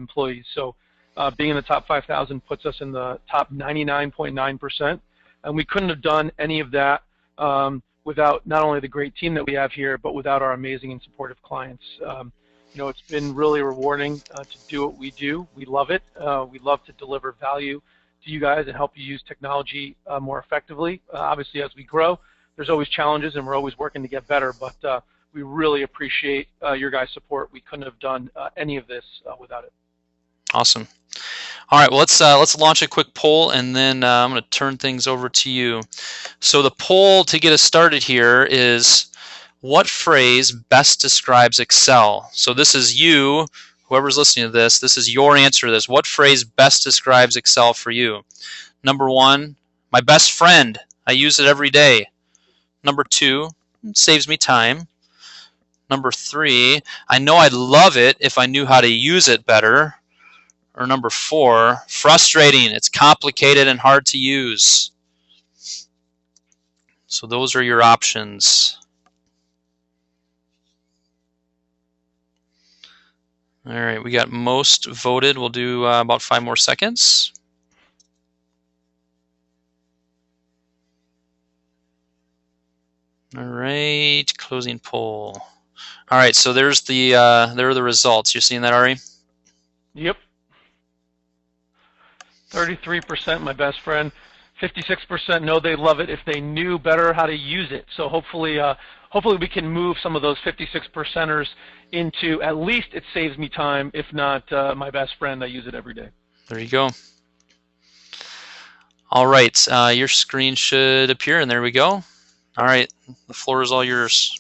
employees. So being in the top 5,000 puts us in the top 99.9%, and we couldn't have done any of that without not only the great team that we have here, but without our amazing and supportive clients. You know, it's been really rewarding to do what we do. We love it. We love to deliver value to you guys and help you use technology more effectively. Obviously, as we grow, there's always challenges, and we're always working to get better, but we really appreciate your guys' support. We couldn't have done any of this without it. Awesome. All right, well, let's launch a quick poll, and then I'm going to turn things over to you. So the poll to get us started here is, what phrase best describes Excel? So this is you, whoever's listening to this, this is your answer to this. What phrase best describes Excel for you? Number 1, my best friend. I use it every day. Number 2, it saves me time. Number 3, I know I'd love it if I knew how to use it better. Or number 4, frustrating. It's complicated and hard to use. So those are your options. All right, we got most voted. We'll do about 5 more seconds. All right, closing poll. All right, so there are the results. You're seeing that, Ari? Yep. 33% my best friend. 56% know they love it if they knew better how to use it. So hopefully we can move some of those 56%ers into at least it saves me time, if not my best friend, I use it every day. There you go. All right, your screen should appear, and there we go. All right, the floor is all yours.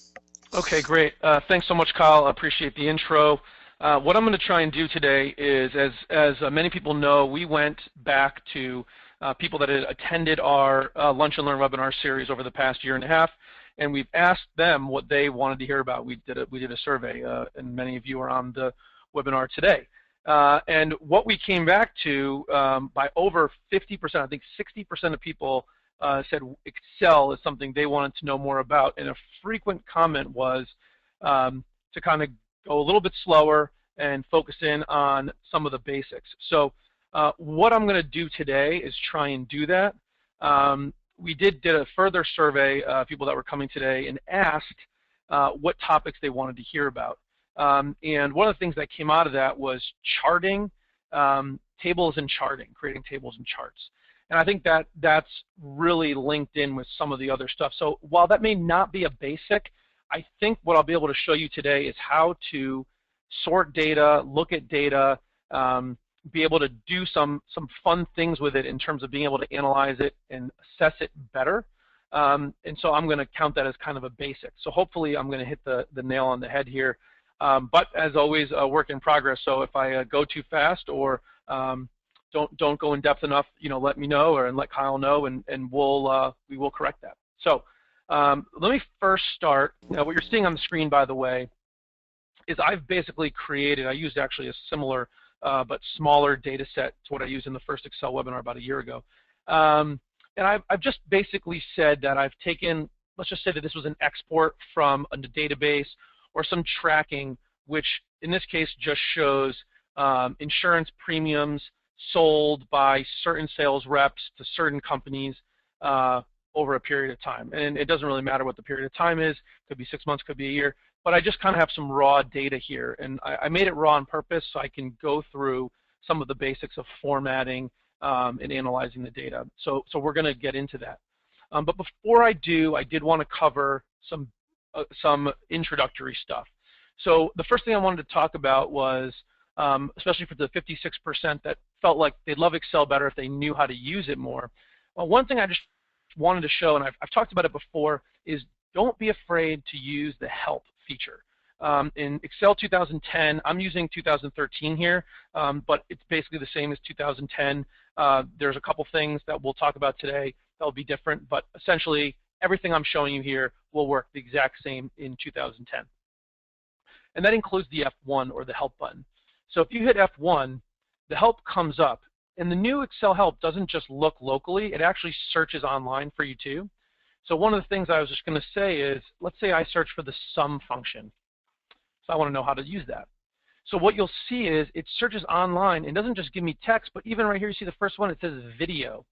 Okay, great. Thanks so much, Kyle. I appreciate the intro. What I'm going to try and do today is, as many people know, we went back to people that had attended our Lunch and Learn webinar series over the past year and a half, and we've asked them what they wanted to hear about. We did a survey, and many of you are on the webinar today. And what we came back to, by over 50%, I think 60% of people said Excel is something they wanted to know more about. And a frequent comment was to kind of go a little bit slower and focus in on some of the basics. So what I'm going to do today is try and do that. We did a further survey of people that were coming today and asked what topics they wanted to hear about. And one of the things that came out of that was charting, tables and charting, creating tables and charts. And I think that that's really linked in with some of the other stuff. So while that may not be a basic, I think what I'll be able to show you today is how to sort data, look at data, be able to do some fun things with it in terms of being able to analyze it and assess it better. And so I'm going to count that as kind of a basic. So hopefully I'm going to hit the nail on the head here. But as always, a work in progress. So if I go too fast or don't go in depth enough, let me know and let Kyle know, and we will correct that. So let me first start. Now, what you're seeing on the screen, by the way, is I've basically created, I used actually a similar but smaller data set to what I used in the first Excel webinar about a year ago. And I've just basically said that I've taken, let's just say that this was an export from a database or some tracking, which in this case just shows insurance premiums sold by certain sales reps to certain companies over a period of time. And it doesn't really matter what the period of time is. Could be 6 months, could be a year. But I just kind of have some raw data here. And I made it raw on purpose so I can go through some of the basics of formatting and analyzing the data. So we're going to get into that. But before I do, I did want to cover some introductory stuff. So the first thing I wanted to talk about was, especially for the 56% that felt like they'd love Excel better if they knew how to use it more. Well, one thing I just wanted to show, and I've talked about it before, is don't be afraid to use the help feature. In Excel 2010, I'm using 2013 here, but it's basically the same as 2010. There's a couple things that we'll talk about today that will be different, but essentially everything I'm showing you here will work the exact same in 2010. And that includes the F1 or the help button. So if you hit F1, the help comes up. And the new Excel help doesn't just look locally, it actually searches online for you too. So one of the things I was just going to say is, let's say I search for the sum function. So I want to know how to use that. So what you'll see is it searches online. It doesn't just give me text, but even right here, you see the first one, it says video.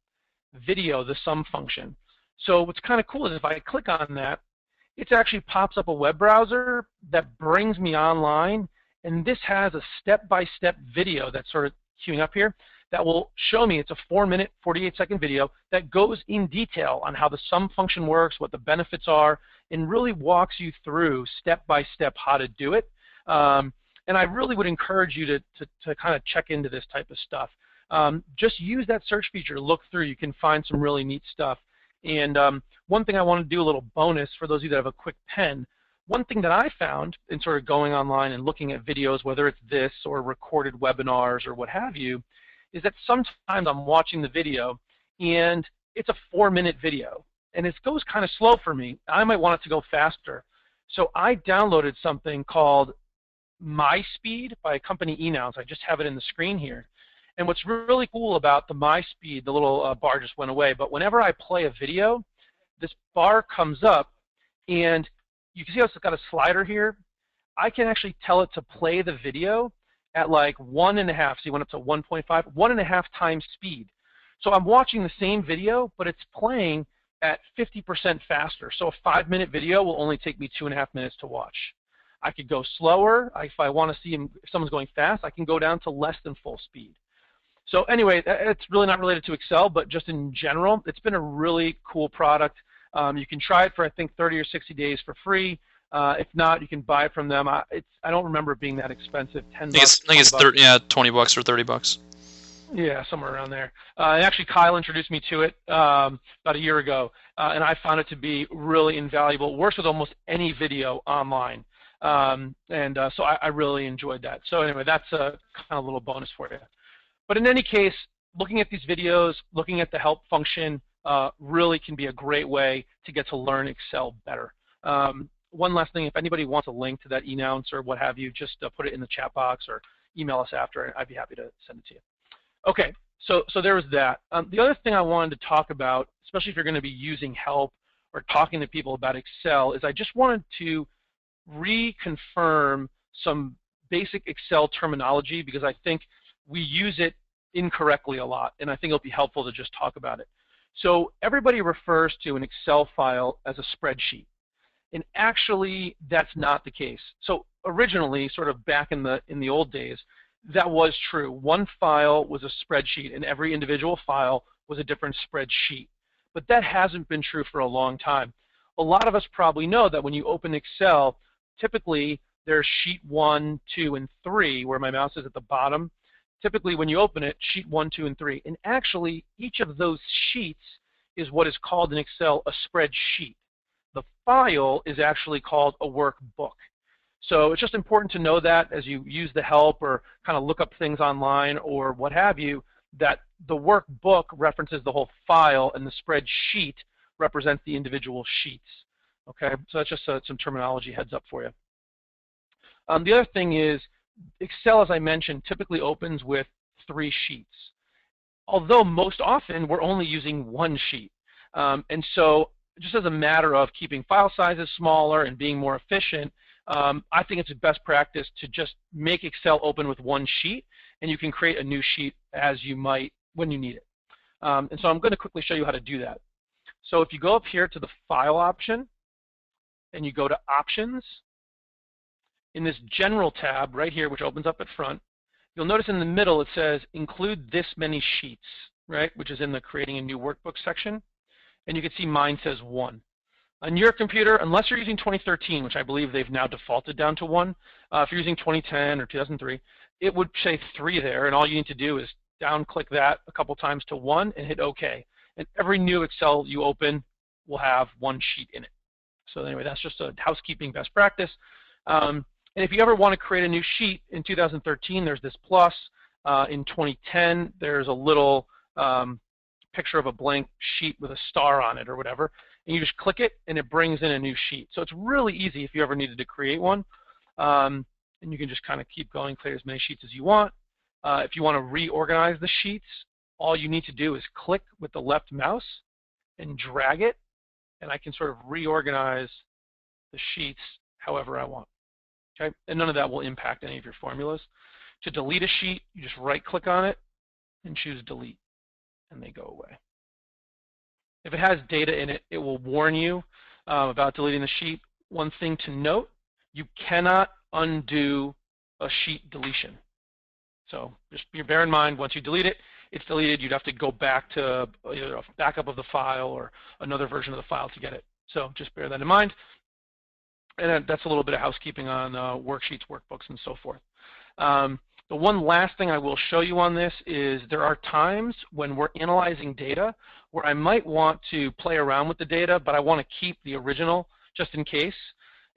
Video, the sum function. So what's kind of cool is if I click on that, it actually pops up a web browser that brings me online, and this has a step-by-step video that's sort of queuing up here that will show me. It's a 4-minute, 48-second video that goes in detail on how the sum function works, what the benefits are, and really walks you through step-by-step how to do it. And I really would encourage you to kind of check into this type of stuff. Just use that search feature, look through. You can find some really neat stuff. And one thing I want to do, a little bonus for those of you that have a quick pen, one thing that I found in sort of going online and looking at videos, whether it's this or recorded webinars or what have you, is that sometimes I'm watching the video and it's a 4-minute video and it goes kind of slow for me. I might want it to go faster. So I downloaded something called MySpeed by a company eNounce. I just have it in the screen here. And what's really cool about the MySpeed, the little bar just went away, but whenever I play a video, this bar comes up and you can see how it's got a slider here. I can actually tell it to play the video at like 1.5, so you went up to 1.5, 1.5 times speed. So I'm watching the same video, but it's playing at 50% faster. So a 5-minute video will only take me 2.5 minutes to watch. I could go slower. If I want to see if someone's going fast, I can go down to less than full speed. So anyway, it's really not related to Excel, but just in general, it's been a really cool product. You can try it for, I think, 30 or 60 days for free. If not, you can buy it from them. I don't remember it being that expensive. $10. I think it's 20 bucks or 30 bucks. Yeah, somewhere around there. And actually, Kyle introduced me to it about a year ago, and I found it to be really invaluable. It works with almost any video online. So I really enjoyed that. So anyway, that's a kind of little bonus for you. But in any case, looking at these videos, looking at the help function really can be a great way to get to learn Excel better. One last thing, if anybody wants a link to that eNounce or what have you, just put it in the chat box or email us after, and I'd be happy to send it to you. Okay, so there was that. The other thing I wanted to talk about, especially if you're going to be using help or talking to people about Excel, is I just wanted to reconfirm some basic Excel terminology because I think we use it incorrectly a lot, and I think it'll be helpful to just talk about it. So everybody refers to an Excel file as a spreadsheet, and actually that's not the case. So originally, sort of back in the old days, that was true. One file was a spreadsheet, and every individual file was a different spreadsheet. But that hasn't been true for a long time. A lot of us probably know that when you open Excel, typically there's sheet 1, 2, and 3, where my mouse is at the bottom. Typically, when you open it, sheet 1, 2, and 3. And actually, each of those sheets is what is called in Excel a spreadsheet. The file is actually called a workbook. So it's just important to know that as you use the help or kind of look up things online or what have you, that the workbook references the whole file and the spreadsheet represents the individual sheets. Okay, so that's just some terminology heads up for you. The other thing is, Excel, as I mentioned, typically opens with 3 sheets. Although most often we're only using 1 sheet. And so just as a matter of keeping file sizes smaller and being more efficient, I think it's a best practice to just make Excel open with 1 sheet, and you can create a new sheet as you might when you need it. And so I'm going to quickly show you how to do that. So if you go up here to the File option, and you go to Options, in this General tab right here, which opens up at front, you'll notice in the middle it says Include this many sheets, right, which is in the Creating a New Workbook section. And you can see mine says 1. On your computer, unless you're using 2013, which I believe they've now defaulted down to 1, if you're using 2010 or 2003, it would say 3 there, and all you need to do is down-click that a couple times to 1 and hit OK. And every new Excel you open will have 1 sheet in it. So anyway, that's just a housekeeping best practice. And if you ever want to create a new sheet, in 2013 there's this plus. In 2010 there's a little picture of a blank sheet with a star on it or whatever. And you just click it and it brings in a new sheet. So it's really easy if you ever needed to create one. And you can just kind of keep going, create as many sheets as you want. If you want to reorganize the sheets, all you need to do is click with the left mouse and drag it, and I can sort of reorganize the sheets however I want. Okay, and none of that will impact any of your formulas. To delete a sheet, you just right-click on it and choose delete, and they go away. If it has data in it, it will warn you about deleting the sheet. One thing to note, you cannot undo a sheet deletion. So just bear in mind, once you delete it, it's deleted. You'd have to go back to either a backup of the file or another version of the file to get it. So just bear that in mind. And that's a little bit of housekeeping on worksheets, workbooks, and so forth. The one last thing I will show you on this is there are times when we're analyzing data where I might want to play around with the data, but I want to keep the original just in case.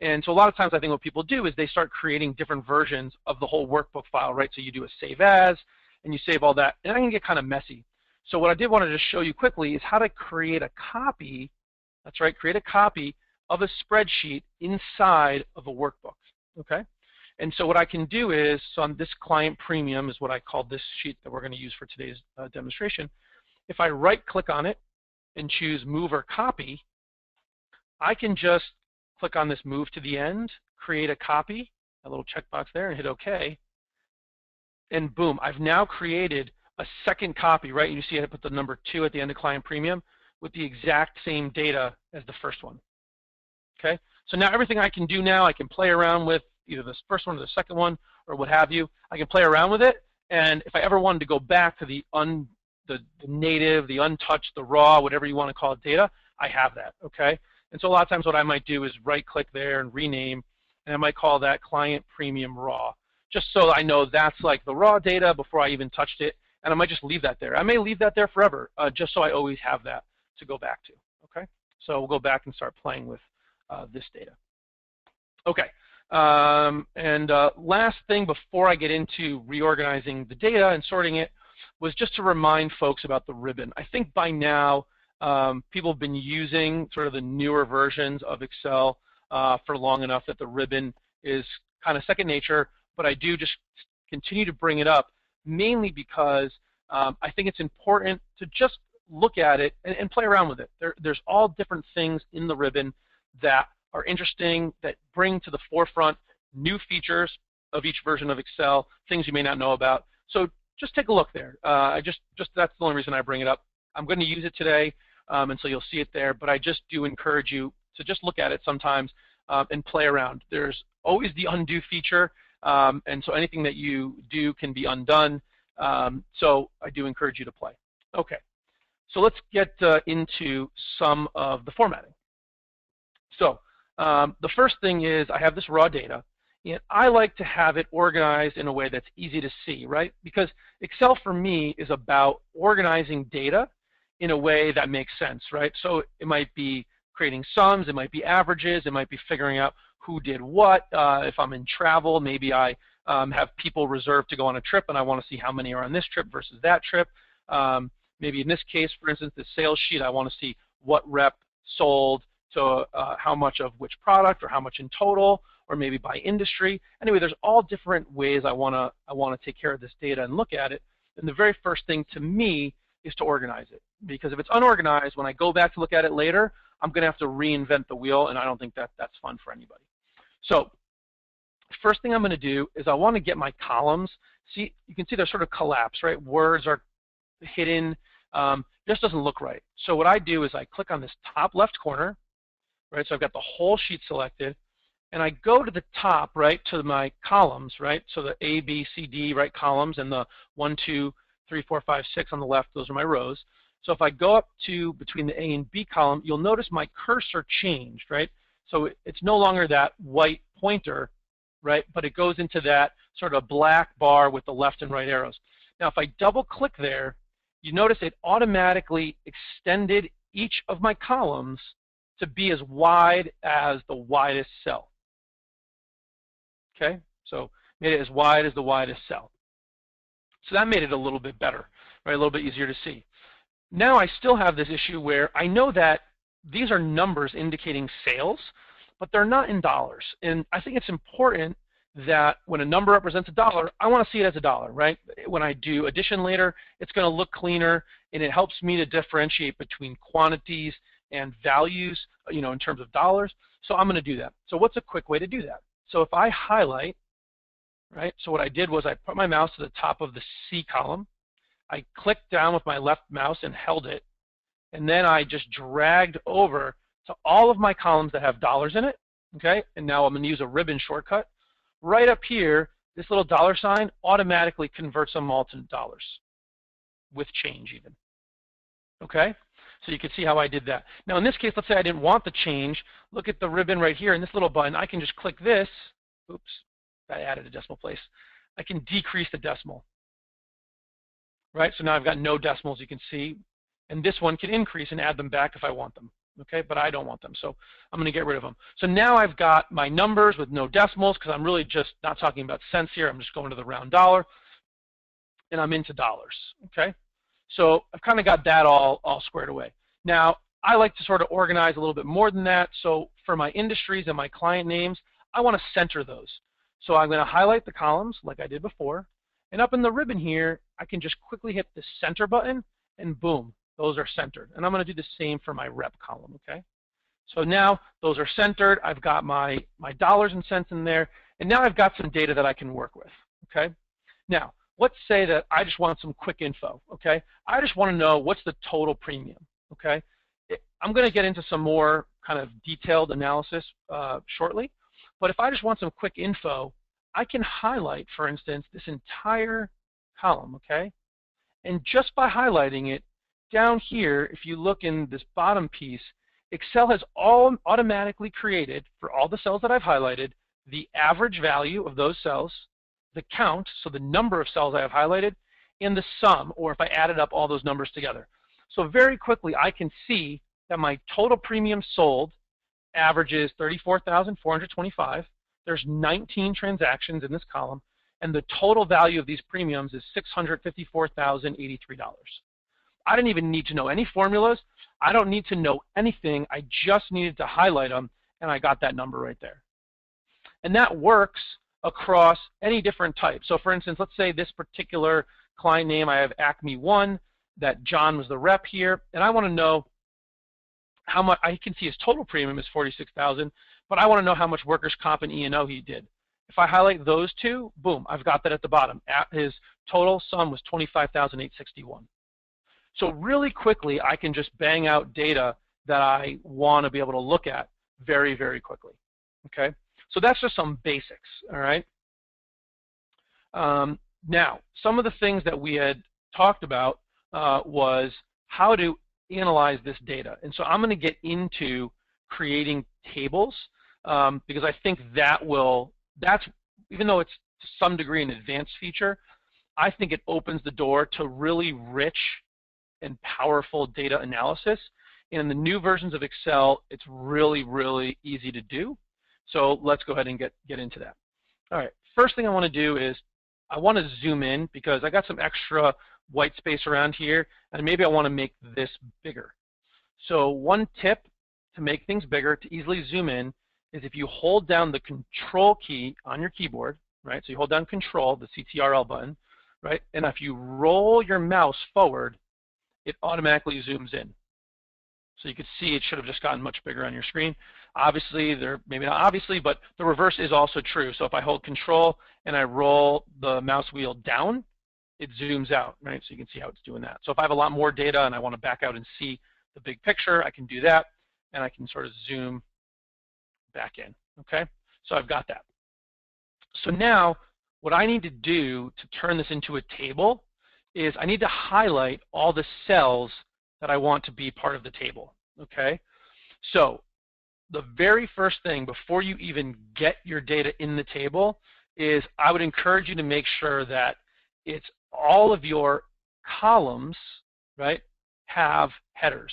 And so a lot of times I think what people do is they start creating different versions of the whole workbook file, right? So you do a save as, and you save all that, and that can get kind of messy. So what I did want to just show you quickly is how to create a copy, that's right, create a copy of a spreadsheet inside of a workbook, okay? And so what I can do is, so on this client premium is what I call this sheet that we're going to use for today's demonstration. If I right-click on it and choose Move or Copy, I can just click on this Move to the end, create a copy, a little checkbox there, and hit OK. And boom, I've now created a second copy, right? You see I put the number 2 at the end of client premium with the exact same data as the first one. Okay, so now everything I can do now, I can play around with either the first one or the second one or what have you. I can play around with it, and if I ever wanted to go back to the native, the untouched, the raw, whatever you want to call it, data, I have that, okay? And so a lot of times what I might do is right-click there and rename, and I might call that Client Premium Raw, just so I know that's like the raw data before I even touched it, and I might just leave that there. I may leave that there forever, just so I always have that to go back to, okay? So we'll go back and start playing with this data. Okay, last thing before I get into reorganizing the data and sorting it was just to remind folks about the ribbon. I think by now people have been using sort of the newer versions of Excel for long enough that the ribbon is kind of second nature, but I do just continue to bring it up mainly because I think it's important to just look at it and play around with it. There's all different things in the ribbon that are interesting, that bring to the forefront new features of each version of Excel, things you may not know about. So just take a look there. Just that's the only reason I bring it up. I'm going to use it today, and so you'll see it there, but I just do encourage you to just look at it sometimes and play around. There's always the undo feature, and so anything that you do can be undone, so I do encourage you to play. Okay, so let's get into some of the formatting. So the first thing is I have this raw data, and I like to have it organized in a way that's easy to see, right? Because Excel for me is about organizing data in a way that makes sense, right? So it might be creating sums, it might be averages, it might be figuring out who did what. If I'm in travel, maybe I have people reserved to go on a trip and I want to see how many are on this trip versus that trip. Maybe in this case, for instance, the sales sheet, I want to see what rep sold, so how much of which product, or how much in total, or maybe by industry. Anyway, there's all different ways I want to take care of this data and look at it. And the very first thing to me is to organize it, because if it's unorganized, when I go back to look at it later, I'm going to have to reinvent the wheel, and I don't think that's fun for anybody. So first thing I'm going to do is I want to get my columns. See, you can see they're sort of collapsed, right? Words are hidden. This doesn't look right. So what I do is I click on this top left corner, right? So I've got the whole sheet selected, and I go to the top, right, to my columns, right? So the A, B, C, D, right, columns, and the 1, 2, 3, 4, 5, 6 on the left, those are my rows. So if I go up to between the A and B column, you'll notice my cursor changed, right? So it's no longer that white pointer, right, but it goes into that sort of black bar with the left and right arrows. Now if I double click there, you notice it automatically extended each of my columns to be as wide as the widest cell. Okay, so made it as wide as the widest cell. So that made it a little bit better, right? A little bit easier to see. Now I still have this issue where I know that these are numbers indicating sales, but they're not in dollars. And I think it's important that when a number represents a dollar, I want to see it as a dollar, right? When I do addition later, it's going to look cleaner, and it helps me to differentiate between quantities and values, you know, in terms of dollars. So I'm going to do that. So what's a quick way to do that? So if I highlight, right, so what I did was I put my mouse to the top of the C column. I clicked down with my left mouse and held it, and then I just dragged over to all of my columns that have dollars in it, okay? And now I'm going to use a ribbon shortcut. Right up here, this little dollar sign automatically converts them all to dollars, with change even, okay? So you can see how I did that. Now in this case, let's say I didn't want the change. Look at the ribbon right here, and this little button, I can just click this. Oops, I added a decimal place. I can decrease the decimal, right? So now I've got no decimals, you can see. And this one can increase and add them back if I want them, okay? But I don't want them, so I'm going to get rid of them. So now I've got my numbers with no decimals, because I'm really just not talking about cents here. I'm just going to the round dollar, and I'm into dollars, okay? So I've kind of got that all squared away. Now, I like to sort of organize a little bit more than that. So for my industries and my client names, I want to center those. So I'm going to highlight the columns like I did before. And up in the ribbon here, I can just quickly hit the center button, and boom, those are centered. And I'm going to do the same for my rep column, okay? So now those are centered. I've got my dollars and cents in there. And now I've got some data that I can work with, okay? Now, let's say that I just want some quick info, okay? I just want to know what's the total premium, okay? I'm going to get into some more kind of detailed analysis shortly, but if I just want some quick info, I can highlight, for instance, this entire column, okay? And just by highlighting it, down here, if you look in this bottom piece, Excel has all automatically created, for all the cells that I've highlighted, the average value of those cells, the count, so the number of cells I have highlighted, and the sum, or if I added up all those numbers together. So very quickly, I can see that my total premium sold averages $34,425. There's 19 transactions in this column, and the total value of these premiums is $654,083. I didn't even need to know any formulas. I don't need to know anything. I just needed to highlight them, and I got that number right there. And that works across any different type. So for instance, let's say this particular client name, I have Acme 1, that John was the rep here, and I want to know how much. I can see his total premium is $46,000, but I want to know how much workers' comp and E&O he did. If I highlight those two, boom, I've got that at the bottom. His total sum was $25,861. So really quickly, I can just bang out data that I want to be able to look at very, very quickly, okay? So that's just some basics, all right? Now, some of the things that we had talked about was how to analyze this data. And so I'm going to get into creating tables because I think that's, even though it's to some degree an advanced feature, I think it opens the door to really rich and powerful data analysis. In the new versions of Excel, it's really, really easy to do. So let's go ahead and get into that. All right, first thing I want to do is I want to zoom in because I got some extra white space around here, and maybe I want to make this bigger. So one tip to make things bigger, to easily zoom in, is if you hold down the Control key on your keyboard, right? So you hold down Control, the CTRL button, right? And if you roll your mouse forward, it automatically zooms in. So you can see it should have just gotten much bigger on your screen. Obviously, maybe not obviously, but the reverse is also true. So if I hold Control and I roll the mouse wheel down, it zooms out, right? So you can see how it's doing that. So if I have a lot more data and I want to back out and see the big picture, I can do that, and I can sort of zoom back in, okay? So I've got that. So now what I need to do to turn this into a table is I need to highlight all the cells that I want to be part of the table, okay? So the very first thing before you even get your data in the table is I would encourage you to make sure that it's all of your columns, right, have headers.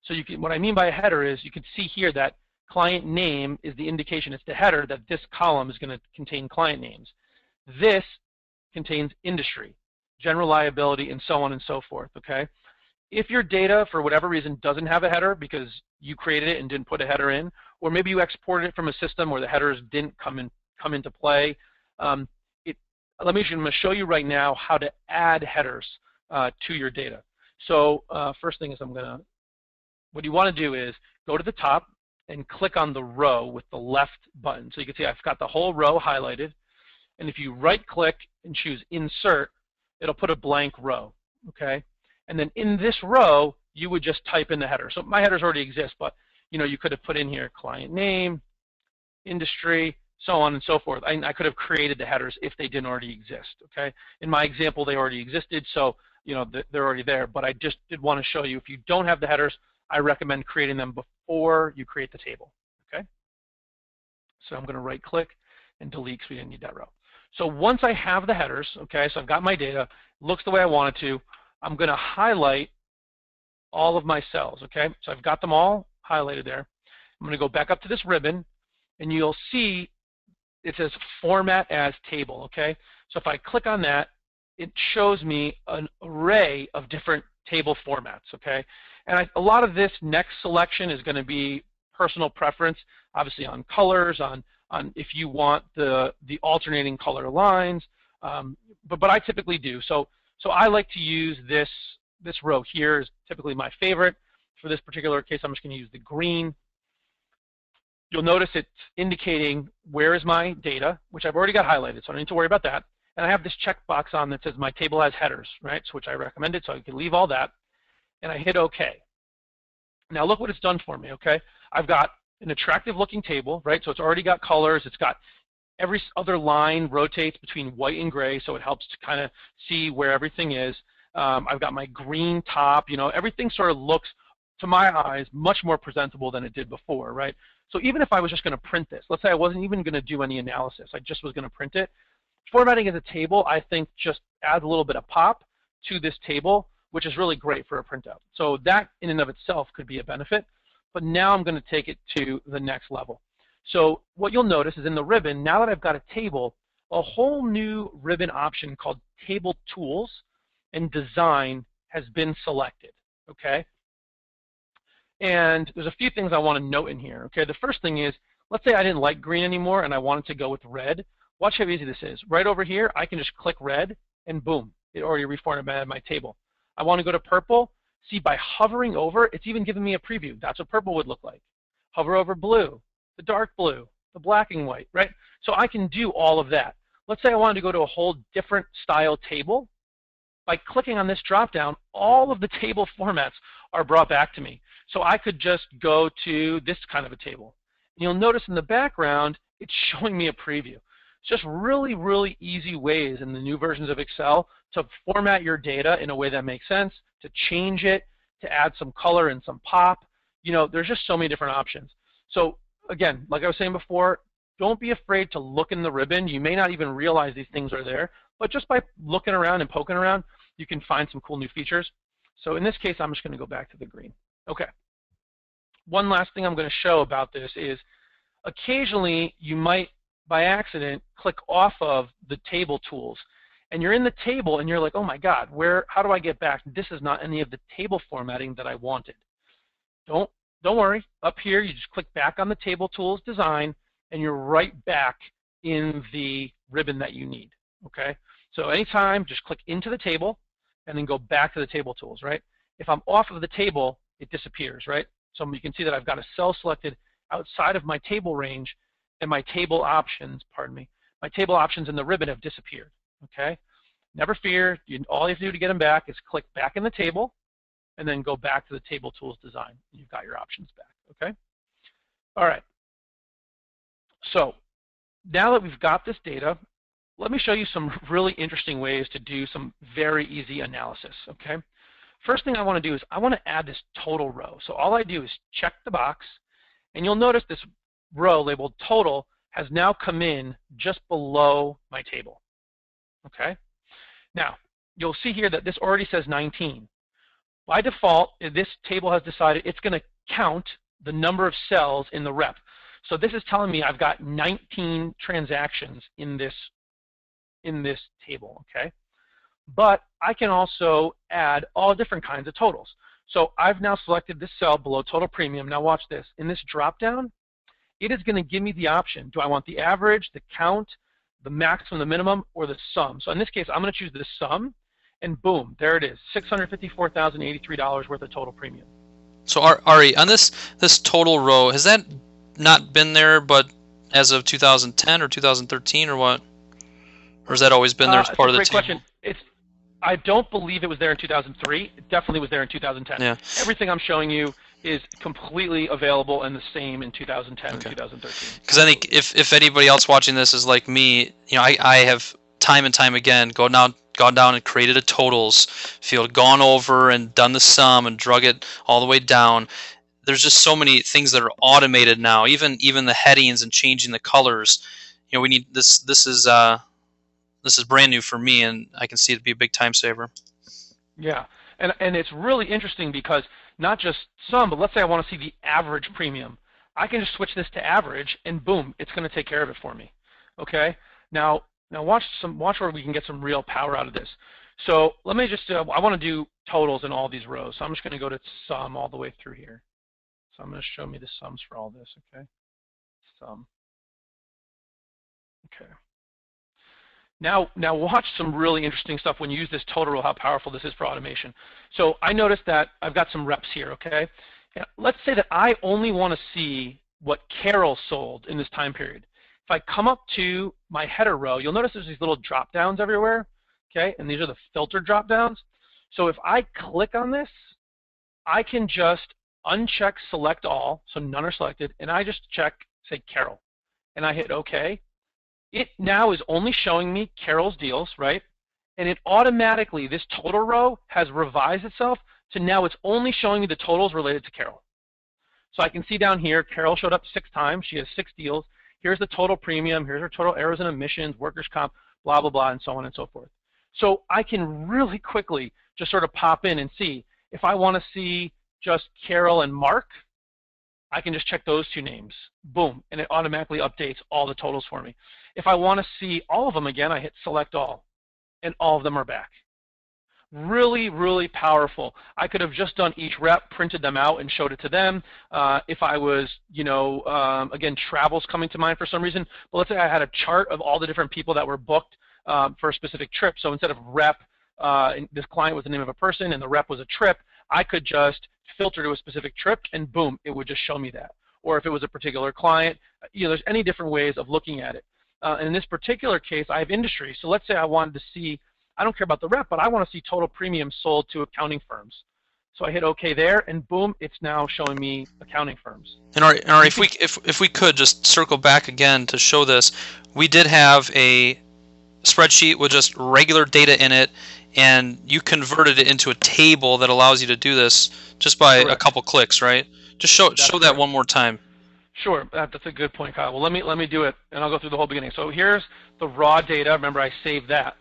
So you can, what I mean by a header is you can see here that client name is the indication, it's the header that this column is going to contain client names. This contains industry, general liability, and so on and so forth, okay? If your data, for whatever reason, doesn't have a header because you created it and didn't put a header in, or maybe you exported it from a system where the headers didn't come into play, I'm going to show you right now how to add headers to your data. So first thing is what you want to do is go to the top, and click on the row with the left button. So you can see I've got the whole row highlighted. And if you right-click and choose Insert, it'll put a blank row, okay? And then in this row, you would just type in the header. So my headers already exist, but you could have put in here client name, industry, so on and so forth. I could have created the headers if they didn't already exist, okay? In my example, they already existed, so they're already there. But I just did want to show you, if you don't have the headers, I recommend creating them before you create the table, okay? So I'm going to right-click and delete because we didn't need that row. So once I have the headers, okay, so I've got my data, looks the way I want it to, I'm going to highlight all of my cells, okay? So I've got them all highlighted there. I'm going to go back up to this ribbon, and you'll see it says Format as Table, okay? So if I click on that, it shows me an array of different table formats, okay? And a lot of this next selection is going to be personal preference, obviously on colors, on if you want the alternating color lines, but I typically do. So I like to use this row here is typically my favorite. For this particular case, I'm just going to use the green. You'll notice it's indicating where is my data, which I've already got highlighted, so I don't need to worry about that. And I have this checkbox on that says my table has headers, right? So which I recommended, so I can leave all that. And I hit OK. Now look what it's done for me, okay? I've got an attractive looking table, right? So it's already got colors. It's got every other line rotates between white and gray, so it helps to kind of see where everything is. I've got my green top, everything sort of looks, to my eyes, much more presentable than it did before, right? So even if I was just going to print this, let's say I wasn't even going to do any analysis, I just was going to print it, formatting as a table, I think, just adds a little bit of pop to this table, which is really great for a printout. So that in and of itself could be a benefit, but now I'm going to take it to the next level. So what you'll notice is in the ribbon, now that I've got a table, a whole new ribbon option called Table Tools and Design has been selected, okay? And there's a few things I want to note in here, okay? The first thing is, let's say I didn't like green anymore and I wanted to go with red. Watch how easy this is. Right over here, I can just click red and boom, it already reformatted my table. I want to go to purple. See, by hovering over, it's even giving me a preview. That's what purple would look like. Hover over blue, the dark blue, the black and white, right? So I can do all of that. Let's say I wanted to go to a whole different style table. By clicking on this drop-down, all of the table formats are brought back to me. So I could just go to this kind of a table. And you'll notice in the background, it's showing me a preview. It's just really, really easy ways in the new versions of Excel to format your data in a way that makes sense, to change it, to add some color and some pop. There's just so many different options. So again, like I was saying before, don't be afraid to look in the ribbon. You may not even realize these things are there, but just by looking around and poking around, you can find some cool new features. So in this case, I'm just going to go back to the green. Okay. One last thing I'm going to show about this is occasionally you might, by accident, click off of the table tools. And you're in the table and you're like, oh my God, how do I get back? This is not any of the table formatting that I wanted. Don't worry. Up here, you just click back on the Table Tools Design and you're right back in the ribbon that you need, okay? So anytime, just click into the table and then go back to the table tools, right? If I'm off of the table, it disappears, right? So you can see that I've got a cell selected outside of my table range and my table options, my table options in the ribbon have disappeared, okay? Never fear, all you have to do to get them back is click back in the table and then go back to the Table Tools Design. You've got your options back, okay? All right. So now that we've got this data, let me show you some really interesting ways to do some very easy analysis, okay? First thing I want to do is I want to add this total row. So all I do is check the box, and you'll notice this row labeled total has now come in just below my table, okay? Now, you'll see here that this already says 19. By default, this table has decided it's going to count the number of cells in the rep. So this is telling me I've got 19 transactions in this table, okay? But I can also add all different kinds of totals. So I've now selected this cell below total premium. Now watch this. In this drop-down, it is going to give me the option. Do I want the average, the count, the maximum, the minimum, or the sum? So in this case, I'm going to choose the sum, and boom, there it is, $654,083 worth of total premium. So Ari, on this total row, has that not been there but as of 2010 or 2013 or what? Or has that always been there as It's part a of the great table? question. I don't believe it was there in 2003. It definitely was there in 2010. Yeah. Everything I'm showing you is completely available and the same in 2010 and Okay. 2013. Because I think if anybody else watching this is like me, I have time and time again gone down and created a totals field, gone over and done the sum and drug it all the way down. There's just so many things that are automated now. Even the headings and changing the colors. We need this. This is brand new for me, and I can see it be a big time saver. Yeah, and it's really interesting because not just some, but let's say I want to see the average premium. I can just switch this to average, and boom, it's going to take care of it for me. Okay. Now watch where we can get some real power out of this. So let me just I want to do totals in all these rows. So I'm just going to go to sum all the way through here. So I'm going to show me the sums for all this. Okay. Sum. Okay. Now watch some really interesting stuff when you use this total row, how powerful this is for automation. So I noticed that I've got some reps here, okay? Let's say that I only want to see what Carol sold in this time period. If I come up to my header row, you'll notice there's these little drop downs everywhere, okay? And these are the filter drop downs. So if I click on this, I can just uncheck select all, so none are selected, and I just check, say, Carol, and I hit OK. It now is only showing me Carol's deals, right? And it automatically, this total row has revised itself to now it's only showing me the totals related to Carol. So I can see down here, Carol showed up 6 times. She has 6 deals. Here's the total premium. Here's her total errors and omissions, workers' comp, blah, blah, blah, and so on and so forth. So I can really quickly just sort of pop in and see. If I want to see just Carol and Mark, I can just check those 2 names. Boom, and it automatically updates all the totals for me. If I want to see all of them again, I hit select all, and all of them are back. Really, really powerful. I could have just done each rep, printed them out, and showed it to them. If I was, again, travel's coming to mind for some reason. But let's say I had a chart of all the different people that were booked for a specific trip. So instead of rep, this client was the name of a person, and the rep was a trip, I could just filter to a specific trip, and boom, it would just show me that. Or if it was a particular client, there's any different ways of looking at it. And in this particular case, I have industry. So let's say I wanted to see, I don't care about the rep, but I want to see total premium sold to accounting firms. So I hit OK there, and boom, it's now showing me accounting firms. And Ari, if we could just circle back again to show this, we did have a spreadsheet with just regular data in it, and you converted it into a table that allows you to do this just by a couple clicks, right? Just show that one more time. Sure, that's a good point, Kyle. Well, let me do it, and I'll go through the whole beginning. So here's the raw data. Remember, I saved that.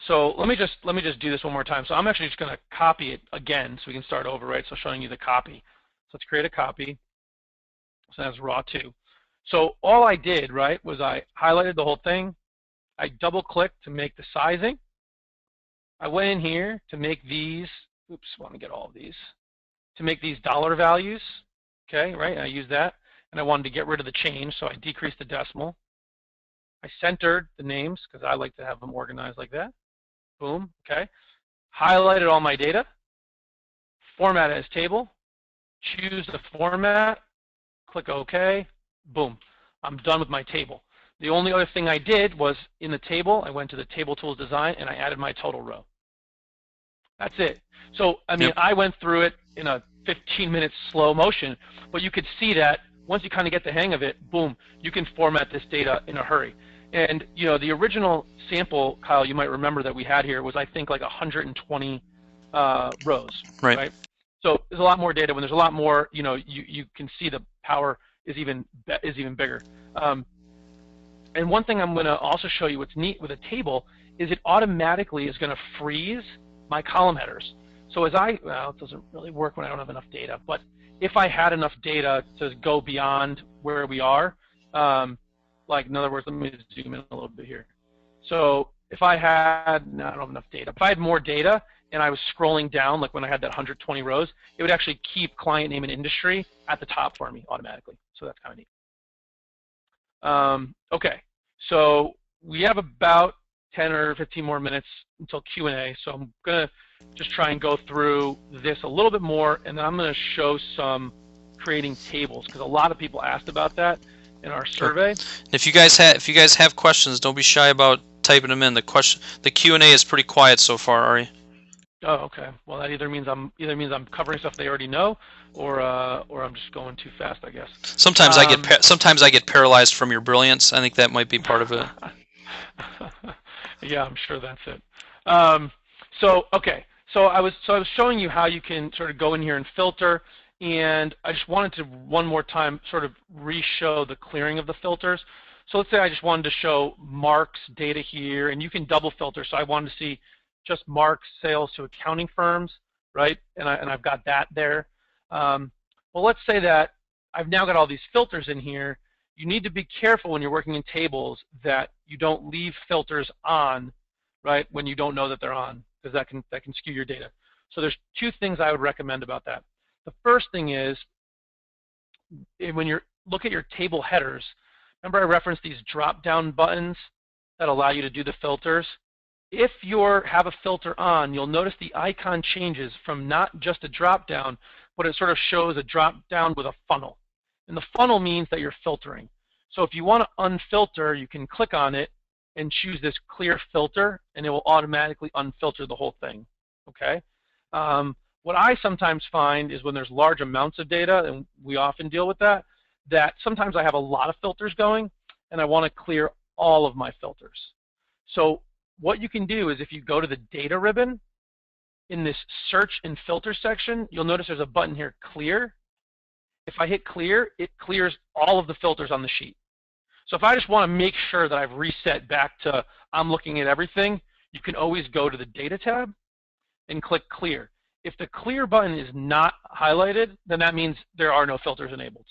So let me just do this one more time. So I'm actually just going to copy it again, so we can start over, right? So showing you the copy. So let's create a copy. So that's raw 2. So all I did, right, was I highlighted the whole thing. I double-clicked to make the sizing. I went in here to make these. Oops, want to get all of these. To make these dollar values. Okay, right? I used that. And I wanted to get rid of the change, so I decreased the decimal. I centered the names because I like to have them organized like that. Boom, okay. Highlighted all my data, format as table, choose the format, click OK, boom. I'm done with my table. The only other thing I did was in the table, I went to the Table Tools Design and I added my total row. That's it. So, I mean, I went through it in a 15-minute slow motion, but you could see that once you kind of get the hang of it, boom, you can format this data in a hurry. And, the original sample, Kyle, you might remember that we had here was, I think, like 120 rows, right? So there's a lot more data. When there's a lot more, you can see the power is even bigger. And one thing I'm going to also show you what's neat with a table is it automatically is going to freeze my column headers. So well, it doesn't really work when I don't have enough data, but if I had enough data to go beyond where we are, like in other words, let me zoom in a little bit here. So if I had, no, I don't have enough data. If I had more data and I was scrolling down, like when I had that 120 rows, it would actually keep client name and industry at the top for me automatically. So that's kind of neat. Okay, so we have about 10 or 15 more minutes until Q&A. So I'm going to just try and go through this a little bit more, and then I'm going to show some creating tables, because a lot of people asked about that in our survey. If you guys have questions, don't be shy about typing them in. The Q&A is pretty quiet so far, Ari. Oh, okay. Well, that either means I'm covering stuff they already know, or I'm just going too fast, I guess. Sometimes I get paralyzed from your brilliance. I think that might be part of it. Yeah, I'm sure that's it. So I was showing you how you can sort of go in here and filter, and I just wanted to one more time sort of re-show the clearing of the filters. So let's say I just wanted to show Mark's data here, and you can double filter. So I wanted to see just Mark's sales to accounting firms, right? And I've got that there. Well, let's say that I've now got all these filters in here. You need to be careful when you're working in tables that you don't leave filters on, right, when you don't know that they're on, because that can skew your data. So there's two things I would recommend about that. The first thing is, when you look at your table headers, remember I referenced these drop-down buttons that allow you to do the filters? If you have a filter on, you'll notice the icon changes from not just a drop-down, but it sort of shows a drop-down with a funnel. And the funnel means that you're filtering. So if you want to unfilter, you can click on it and choose this clear filter, and it will automatically unfilter the whole thing, okay? What I sometimes find is when there's large amounts of data, and we often deal with that sometimes I have a lot of filters going, and I want to clear all of my filters. So what you can do is if you go to the data ribbon, in this search and filter section, you'll notice there's a button here, clear. If I hit clear, it clears all of the filters on the sheet. So if I just want to make sure that I've reset back to I'm looking at everything, you can always go to the data tab and click clear. If the clear button is not highlighted, then that means there are no filters enabled.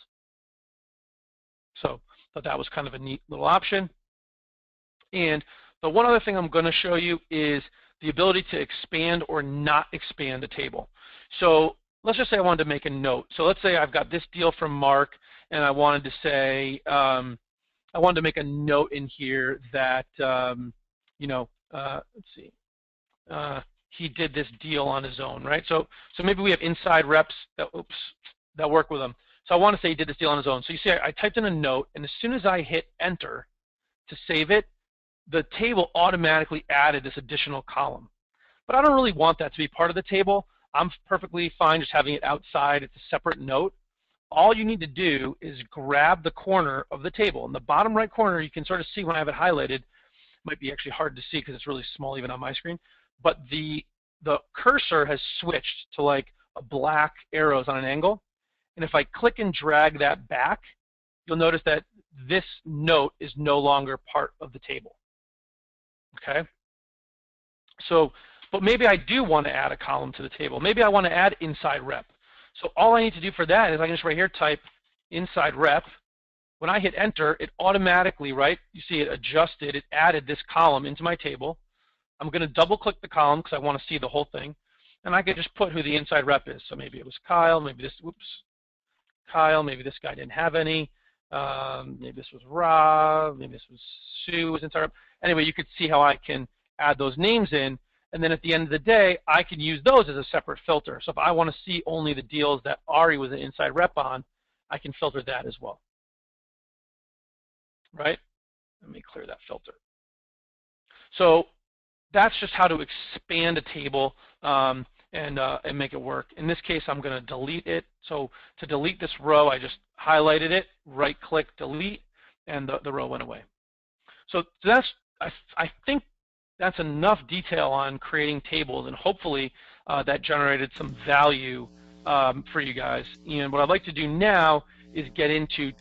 So I thought that was kind of a neat little option. And the one other thing I'm going to show you is the ability to expand or not expand a table. So let's just say I wanted to make a note. So let's say I've got this deal from Mark, and I wanted to say, I wanted to make a note in here that, you know, let's see, he did this deal on his own, right? So maybe we have inside reps that work with him. So I want to say he did this deal on his own. So you see, I typed in a note, and as soon as I hit enter to save it, the table automatically added this additional column. But I don't really want that to be part of the table. I'm perfectly fine just having it outside. It's a separate note. All you need to do is grab the corner of the table. In the bottom right corner, you can sort of see when I have it highlighted. It might be actually hard to see because it's really small even on my screen. But the cursor has switched to like a black arrows on an angle. And if I click and drag that back, you'll notice that this note is no longer part of the table. Okay? So, but maybe I do want to add a column to the table. Maybe I want to add inside rep. So all I need to do for that is I can just right here type inside rep. When I hit enter, it automatically, right, you see it adjusted, it added this column into my table. I'm going to double click the column because I want to see the whole thing. And I can just put who the inside rep is. So maybe it was Kyle, maybe this, whoops, Kyle, maybe this guy didn't have any. Maybe this was Rob, maybe this was Sue was inside rep. Anyway, you could see how I can add those names in. And then at the end of the day, I can use those as a separate filter. So if I want to see only the deals that Ari was an inside rep on, I can filter that as well. Right? Let me clear that filter. So that's just how to expand a table and make it work. In this case, I'm going to delete it. So to delete this row, I just highlighted it, right-click, delete, and the row went away. So that's, I think that's enough detail on creating tables, and hopefully that generated some value for you guys. And what I'd like to do now is get into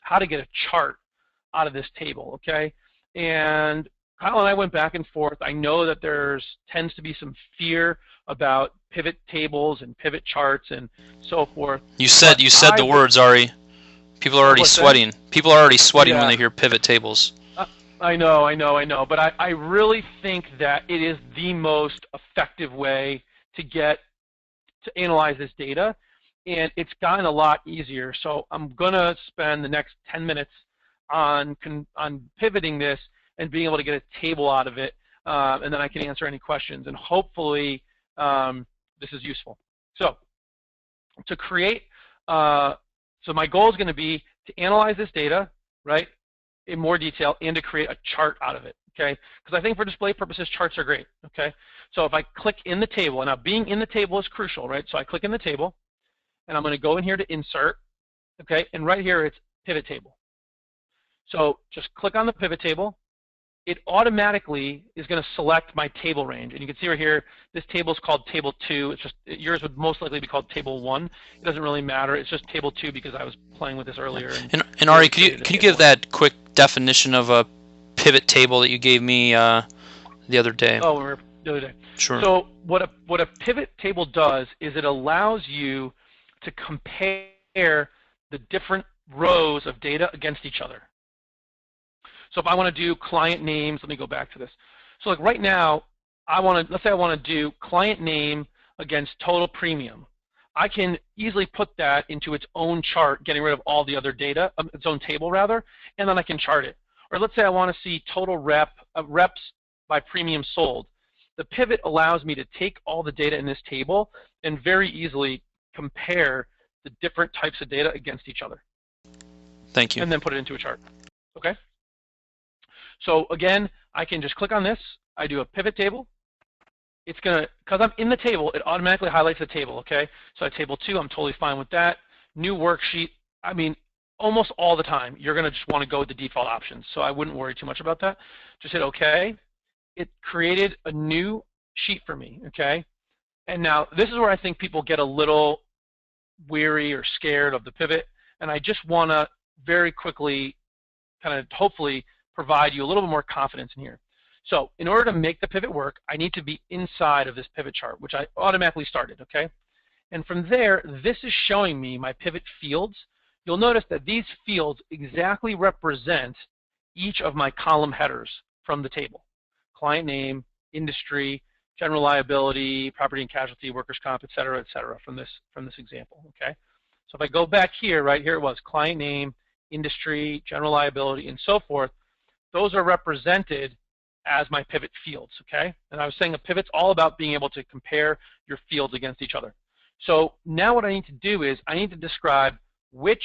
how to get a chart out of this table, okay? And Kyle and I went back and forth. I know that tends to be some fear about pivot tables and pivot charts and so forth. You said the words, Ari. People are already sweating. People are already sweating when they hear pivot tables. I know. But I really think that it is the most effective way to analyze this data, and it's gotten a lot easier. So I'm gonna spend the next 10 minutes on pivoting this and being able to get a table out of it. and then I can answer any questions. And hopefully this is useful. So to create, so my goal is going to be to analyze this data, right, in more detail, and to create a chart out of it, okay? Because I think for display purposes, charts are great, okay? So if I click in the table, and now being in the table is crucial, right? So I click in the table, and I'm going to go in here to insert, okay? And right here, it's pivot table. So just click on the pivot table. It automatically is going to select my table range. And you can see right here, this table is called table 2. It's just, yours would most likely be called table 1. It doesn't really matter. It's just table 2 because I was playing with this earlier. And Ari, could you give that quick definition of a pivot table that you gave me the other day? Oh, the other day. Sure. So what a pivot table does is it allows you to compare the different rows of data against each other. So if I want to do client names, let me go back to this. So like right now, let's say I want to do client name against total premium. I can easily put that into its own chart, getting rid of all the other data, its own table rather, and then I can chart it. Or let's say I want to see total reps by premium sold. The pivot allows me to take all the data in this table and very easily compare the different types of data against each other. Thank you. And then put it into a chart. Okay? So again, I can just click on this. I do a pivot table. It's going to, because I'm in the table, it automatically highlights the table, okay? So at table 2, I'm totally fine with that. New worksheet, I mean, almost all the time, you're going to just want to go with the default options. So I wouldn't worry too much about that. Just hit OK. It created a new sheet for me, okay? And now this is where I think people get a little weary or scared of the pivot. And I just want to very quickly kind of hopefully provide you a little bit more confidence in here. So in order to make the pivot work, I need to be inside of this pivot chart, which I automatically started, okay? And from there, this is showing me my pivot fields. You'll notice that these fields exactly represent each of my column headers from the table. Client name, industry, general liability, property and casualty, workers' comp, et cetera, from this example, okay? So if I go back here, right here it was client name, industry, general liability, and so forth. Those are represented as my pivot fields, okay? And I was saying a pivot's all about being able to compare your fields against each other. So now what I need to do is I need to describe which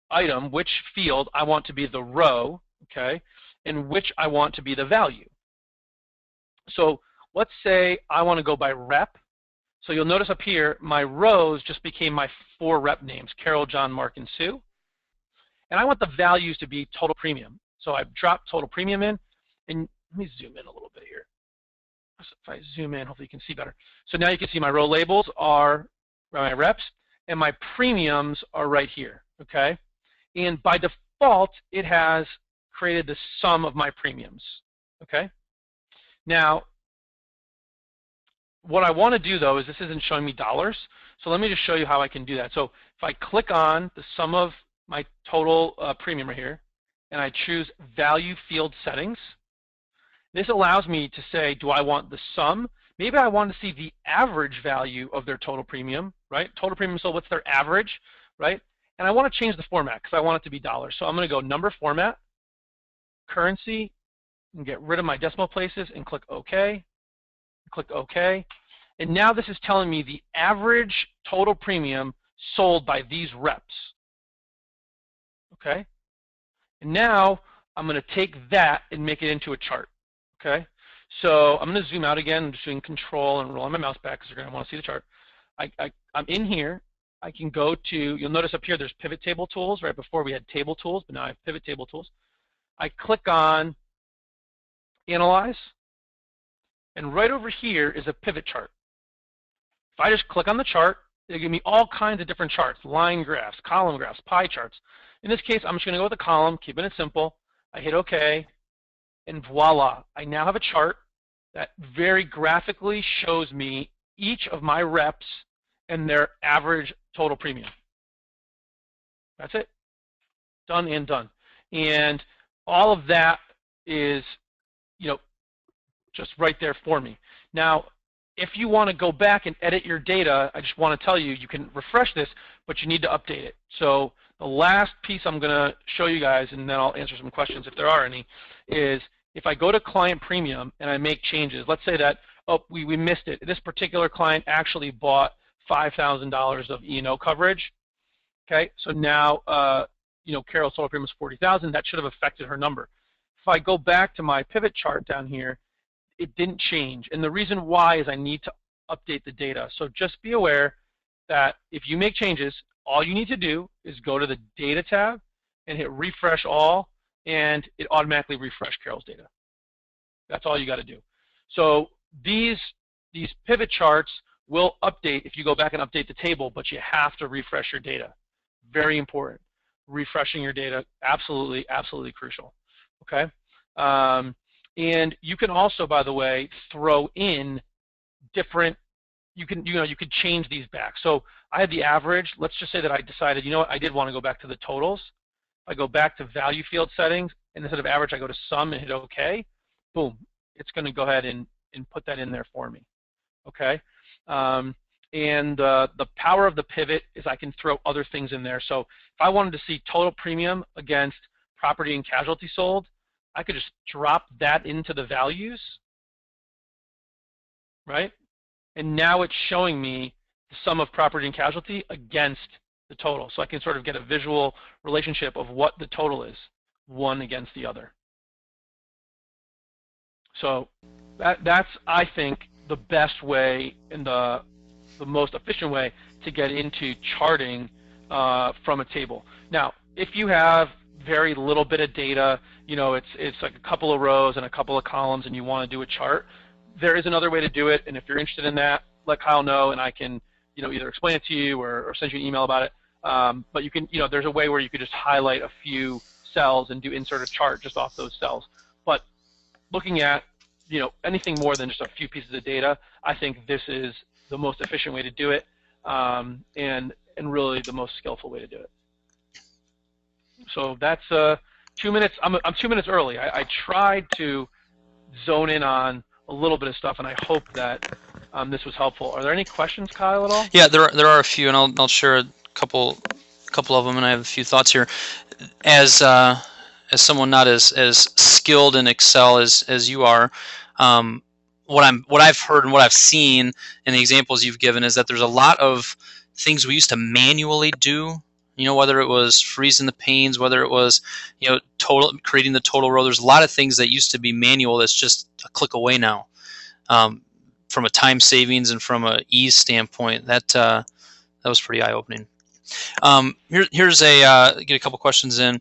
item, which field I want to be the row, okay, and which I want to be the value. So let's say I want to go by rep. So you'll notice up here, my rows just became my 4 rep names, Carol, John, Mark, and Sue. And I want the values to be total premium. So I've dropped total premium in, and let me zoom in a little bit here. If I zoom in, hopefully you can see better. So now you can see my row labels are my reps, and my premiums are right here, okay? And by default, it has created the sum of my premiums, okay? Now, what I want to do, though, is this isn't showing me dollars, so let me just show you how I can do that. So if I click on the sum of my total premium right here, and I choose value field settings, this allows me to say, do I want the sum? Maybe I want to see the average value of their total premium, right? Total premium, so what's their average, right? And I want to change the format because I want it to be dollars. So I'm going to go number format, currency, and get rid of my decimal places and click OK. Click OK. And now this is telling me the average total premium sold by these reps. Okay? And now I'm going to take that and make it into a chart. Okay? So I'm going to zoom out again. I'm just doing control and rolling my mouse back because you're going to want to see the chart. I'm in here. I can go to, you'll notice up here there's pivot table tools. Right before we had table tools, but now I have pivot table tools. I click on Analyze, and right over here is a pivot chart. If I just click on the chart, it'll give me all kinds of different charts, line graphs, column graphs, pie charts. In this case, I'm just going to go with the column, keeping it simple. I hit OK, and voila, I now have a chart that very graphically shows me each of my reps and their average total premium. That's it. Done and done. And all of that is, you know, just right there for me. Now, if you want to go back and edit your data, I just want to tell you, you can refresh this, but you need to update it. So the last piece I'm going to show you guys, and then I'll answer some questions if there are any, is if I go to client premium and I make changes, let's say that, oh, we missed it. This particular client actually bought $5,000 of E&O coverage. Okay, so now, Carol's total premium is $40,000. That should have affected her number. If I go back to my pivot chart down here, it didn't change. And the reason why is I need to update the data. So just be aware that if you make changes, all you need to do is go to the Data tab and hit Refresh All, and it automatically refreshes Carol's data. That's all you got to do. So these pivot charts will update if you go back and update the table, but you have to refresh your data. Very important. Refreshing your data, absolutely, absolutely crucial. Okay? And you can also, by the way, throw in different, you could change these back. So I had the average. Let's just say that I decided, you know what, I did want to go back to the totals. I go back to value field settings, and instead of average, I go to sum and hit OK. Boom. It's going to go ahead and put that in there for me. Okay? And the power of the pivot is I can throw other things in there. So if I wanted to see total premium against property and casualty sold, I could just drop that into the values, right? And now it's showing me the sum of property and casualty against the total. So I can sort of get a visual relationship of what the total is, one against the other. So that's, I think, the best way and the most efficient way to get into charting from a table. Now, if you have very little bit of data, it's like a couple of rows and a couple of columns, and you want to do a chart, there is another way to do it. And if you're interested in that, let Kyle know, and I can, either explain it to you or send you an email about it. But you can, there's a way where you could just highlight a few cells and do insert a chart just off those cells. But looking at, anything more than just a few pieces of data, I think this is the most efficient way to do it, and really the most skillful way to do it. So that's 2 minutes. I'm 2 minutes early. I tried to zone in on a little bit of stuff, and I hope that this was helpful. Are there any questions, Kyle, at all? Yeah, there are a few, and I'll share a couple of them, and I have a few thoughts here. As someone not as skilled in Excel as you are, what I've heard and what I've seen in the examples you've given is that there's a lot of things we used to manually do. Whether it was freezing the panes, whether it was, creating the total row. There's a lot of things that used to be manual that's just a click away now. From a time savings and from a ease standpoint, that was pretty eye-opening. Here's get a couple questions in.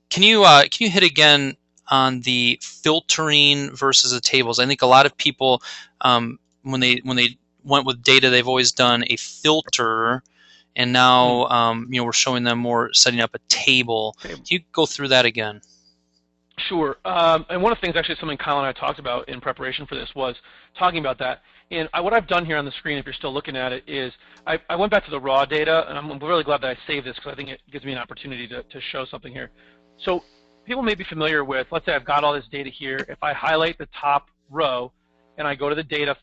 Can you hit again on the filtering versus the tables? I think a lot of people, when they went with data, they've always done a filter. And now, we're showing them more setting up a table. Can you go through that again? Sure. And one of the things, actually, something Kyle and I talked about in preparation for this was talking about that. And what I've done here on the screen, if you're still looking at it, is I went back to the raw data, and I'm really glad that I saved this because I think it gives me an opportunity to show something here. So people may be familiar with, let's say I've got all this data here. If I highlight the top row and I go to the data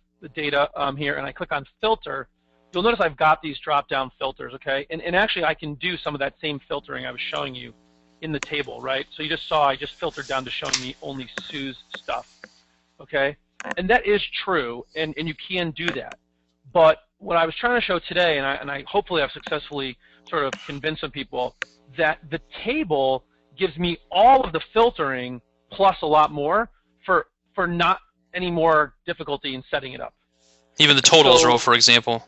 here and I click on filter, you'll notice I've got these drop-down filters, okay? And actually, I can do some of that same filtering I was showing you in the table, right? So you just saw I just filtered down to showing me only Sue's stuff, okay? And that is true, and you can do that. But what I was trying to show today, and I hopefully I've successfully sort of convinced some people, that the table gives me all of the filtering plus a lot more for not any more difficulty in setting it up. Even the totals row, for example.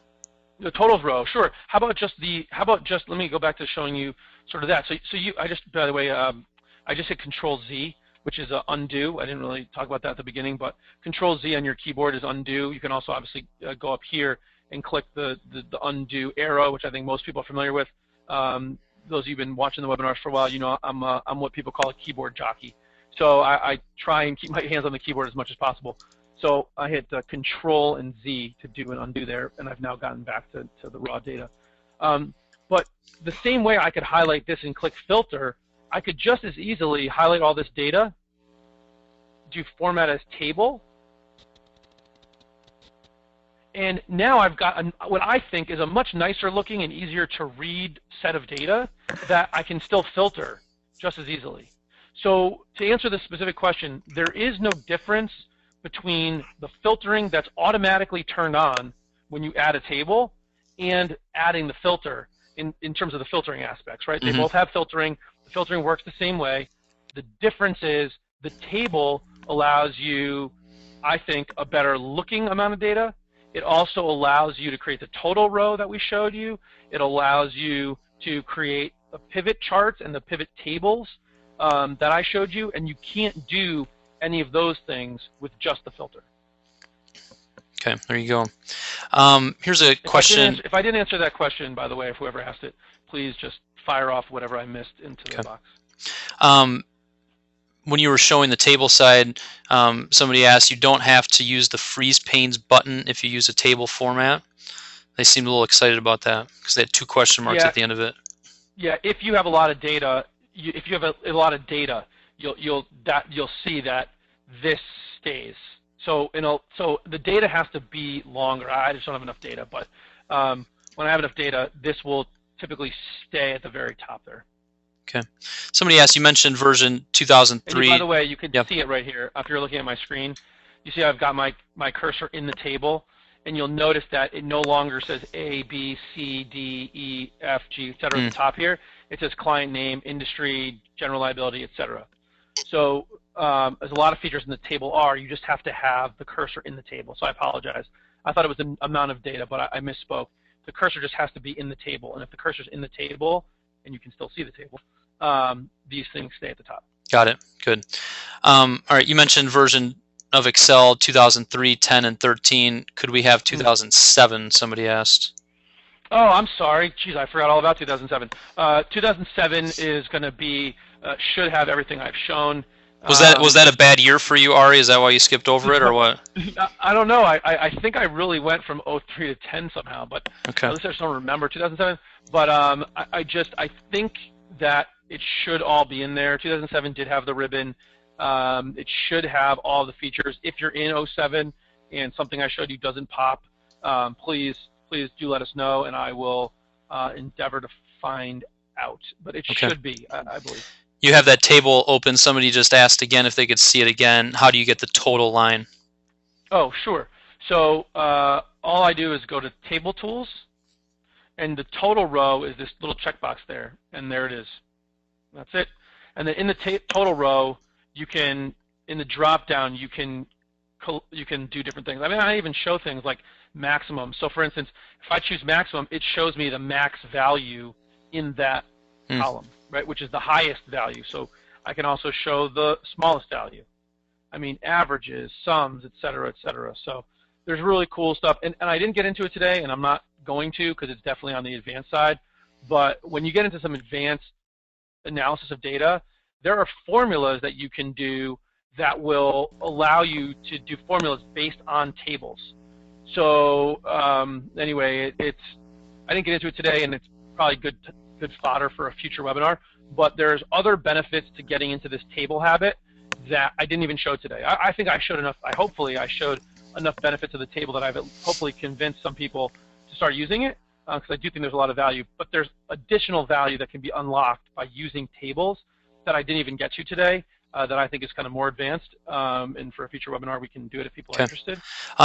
The totals row, sure. How about just let me go back to showing you sort of that. So I just, by the way, I just hit Control Z, which is undo. I didn't really talk about that at the beginning, but Control Z on your keyboard is undo. You can also obviously go up here and click the undo arrow, which I think most people are familiar with. Those of you who've been watching the webinars for a while, I'm what people call a keyboard jockey. So I try and keep my hands on the keyboard as much as possible. So I hit Control and Z to do an undo there, and I've now gotten back to the raw data. But the same way I could highlight this and click Filter, I could just as easily highlight all this data, do Format as Table, and now I've got what I think is a much nicer looking and easier to read set of data that I can still filter just as easily. So to answer this specific question, there is no difference between the filtering that's automatically turned on when you add a table and adding the filter in terms of the filtering aspects, right? They both have filtering. The filtering works the same way. The difference is the table allows you, I think, a better looking amount of data. It also allows you to create the total row that we showed you. It allows you to create the pivot charts and the pivot tables that I showed you, and you can't do any of those things with just the filter. Okay, there you go. Here's a question. If I didn't answer that question, by the way, if whoever asked it, please just fire off whatever I missed into the box. When you were showing the table side, somebody asked, you don't have to use the freeze panes button if you use a table format. They seemed a little excited about that because they had 2 question marks at the end of it. Yeah, if you have a lot of data, if you have a lot of data, you'll see that this stays. So so the data has to be longer. I just don't have enough data, but when I have enough data, this will typically stay at the very top there. Okay. Somebody asked, you mentioned version 2003. And by the way, you can see it right here. If you're looking at my screen, you see I've got my cursor in the table, and you'll notice that it no longer says A, B, C, D, E, F, G, etc. at the top here. It says client name, industry, general liability, etc. So as a lot of features in the table are, you just have to have the cursor in the table. So I apologize. I thought it was the amount of data, but I misspoke. The cursor just has to be in the table, and if the cursor's in the table, and you can still see the table, these things stay at the top. Got it. Good. All right. You mentioned version of Excel 2003, 10, and 13. Could we have 2007? Somebody asked. Oh, I'm sorry. Geez, I forgot all about 2007. 2007 is going to be should have everything I've shown. Was that a bad year for you, Ari? Is that why you skipped over it, or what? I don't know. I think I really went from 03 to 10 somehow, but okay. At least I just don't remember 2007. But I think that it should all be in there. 2007 did have the ribbon. It should have all the features. If you're in 07 and something I showed you doesn't pop, please do let us know, and I will endeavor to find out. But it should be, I believe. You have that table open. Somebody just asked again if they could see it again. How do you get the total line? Oh, sure. So all I do is go to Table Tools, and the total row is this little checkbox there, and there it is. That's it. And then in the total row, you can, in the drop-down, you can do different things. I mean, I even show things like maximum. So, for instance, if I choose maximum, it shows me the max value in that column, right, which is the highest value. So I can also show the smallest value. I mean, averages, sums, et cetera, et cetera. So there's really cool stuff. And I didn't get into it today, and I'm not going to because it's definitely on the advanced side. But when you get into some advanced analysis of data, there are formulas that you can do that will allow you to do formulas based on tables. So anyway, I didn't get into it today, and it's probably good fodder for a future webinar. But there's other benefits to getting into this table habit that I didn't even show today. I think I showed enough. Hopefully I showed enough benefits of the table that I've hopefully convinced some people to start using it, because I do think there's a lot of value. But there's additional value that can be unlocked by using tables that I didn't even get to today, that I think is kind of more advanced. And for a future webinar, we can do it if people are interested.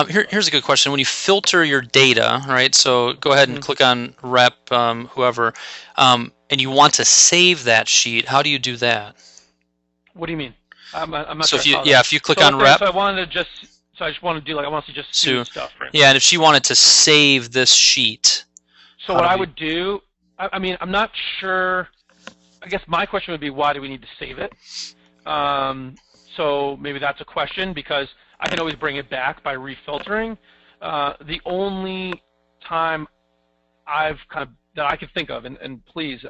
Here's a good question. When you filter your data, right? So go ahead and click on rep, whoever, and you want to save that sheet. How do you do that? What do you mean? I'm not so sure. if you click on rep. So I just want to do like I want to just do stuff. Right? Yeah, and if she wanted to save this sheet. So what I would do, I mean, I'm not sure. I guess my question would be, why do we need to save it? So maybe that's a question, because I can always bring it back by refiltering. The only time that I can think of, and please,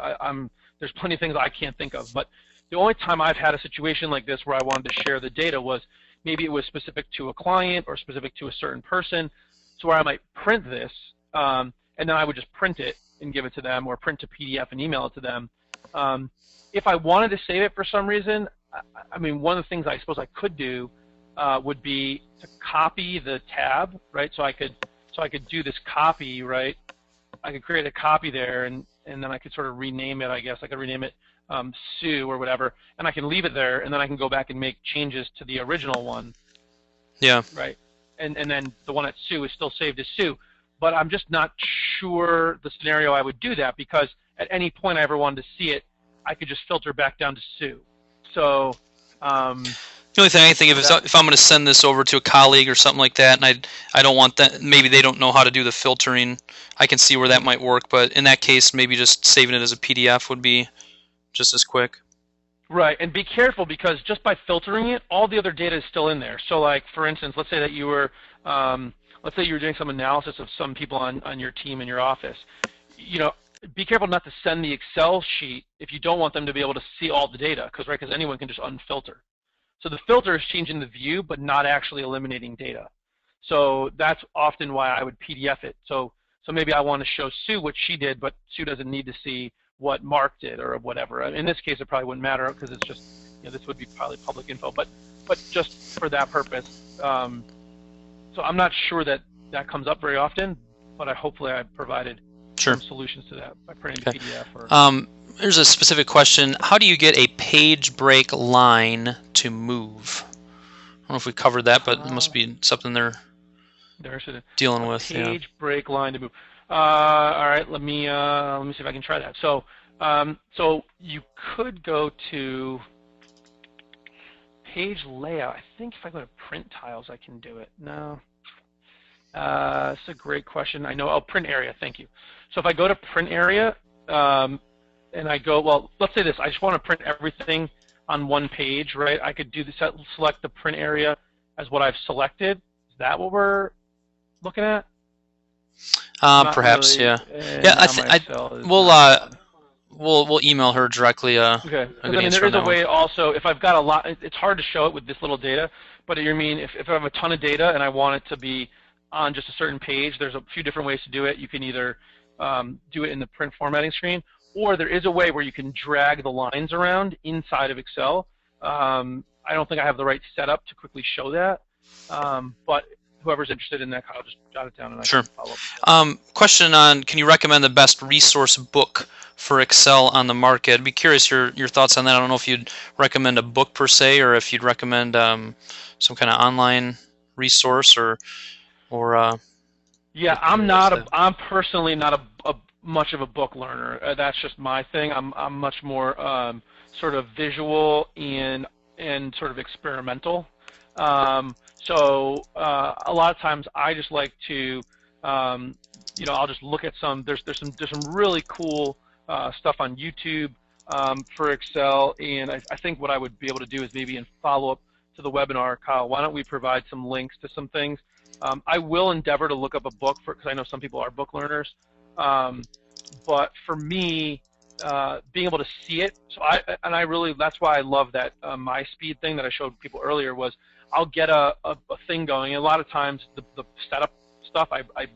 there's plenty of things I can't think of, but the only time I've had a situation like this where I wanted to share the data was maybe it was specific to a client or specific to a certain person, so where I might print this, and then I would just print it and give it to them, or print a PDF and email it to them. If I wanted to save it for some reason, I mean, one of the things I suppose I could do would be to copy the tab, right? So I could do this copy, right? I could create a copy there, and then I could sort of rename it. I guess I could rename it Sue or whatever, and I can leave it there, and then I can go back and make changes to the original one. Yeah. Right. And then the one at Sue is still saved as Sue. But I'm just not sure the scenario I would do that, because at any point I ever wanted to see it, I could just filter back down to Sue. So the only thing I think if I'm going to send this over to a colleague or something like that, and I don't want that, maybe they don't know how to do the filtering, I can see where that might work. But in that case, maybe just saving it as a PDF would be just as quick. Right, and be careful, because just by filtering it, all the other data is still in there. So, like, for instance, let's say that you were doing some analysis of some people on your team in your office. You know, be careful not to send the Excel sheet if you don't want them to be able to see all the data, because anyone can just unfilter. So the filter is changing the view, but not actually eliminating data. So that's often why I would PDF it. So maybe I want to show Sue what she did, but Sue doesn't need to see what Mark did or whatever. In this case, it probably wouldn't matter, because it's just, this would be probably public info, but just for that purpose. So I'm not sure that comes up very often, but hopefully I provided some solutions to that by printing the PDF. Or Here's a specific question. How do you get a page break line to move? I don't know if we covered that, but it must be something they're dealing with. Page break line to move. All right, let me see if I can try that. So you could go to page layout. I think if I go to print tiles, I can do it. No. It's a great question. I know. Oh, print area. Thank you. So if I go to print area, and I go, well, let's say this. I just want to print everything on one page, right? I could do this. Select the print area as what I've selected. Is that what we're looking at? Perhaps, really, yeah. We'll email her directly. Okay. There is a way also, if I've got a lot, it's hard to show it with this little data, but if I have a ton of data and I want it to be on just a certain page, there's a few different ways to do it. You can either do it in the print formatting screen, or there is a way where you can drag the lines around inside of Excel. I don't think I have the right setup to quickly show that, but whoever's interested in that, I'll just jot it down and I can follow up. Question on, can you recommend the best resource book for Excel on the market? I'd be curious your thoughts on that. I don't know if you'd recommend a book per se, or if you'd recommend some kind of online resource or yeah, I'm personally not a much of a book learner. That's just my thing. I'm much more sort of visual and sort of experimental. So a lot of times I just like to, I'll just look at there's some really cool stuff on YouTube for Excel, and I think what I would be able to do is maybe in follow-up to the webinar, Kyle, why don't we provide some links to some things? I will endeavor to look up a book because I know some people are book learners, but for me, being able to see it, that's why I love that MySpeed thing that I showed people earlier. Was I'll get a thing going, and a lot of times the setup stuff I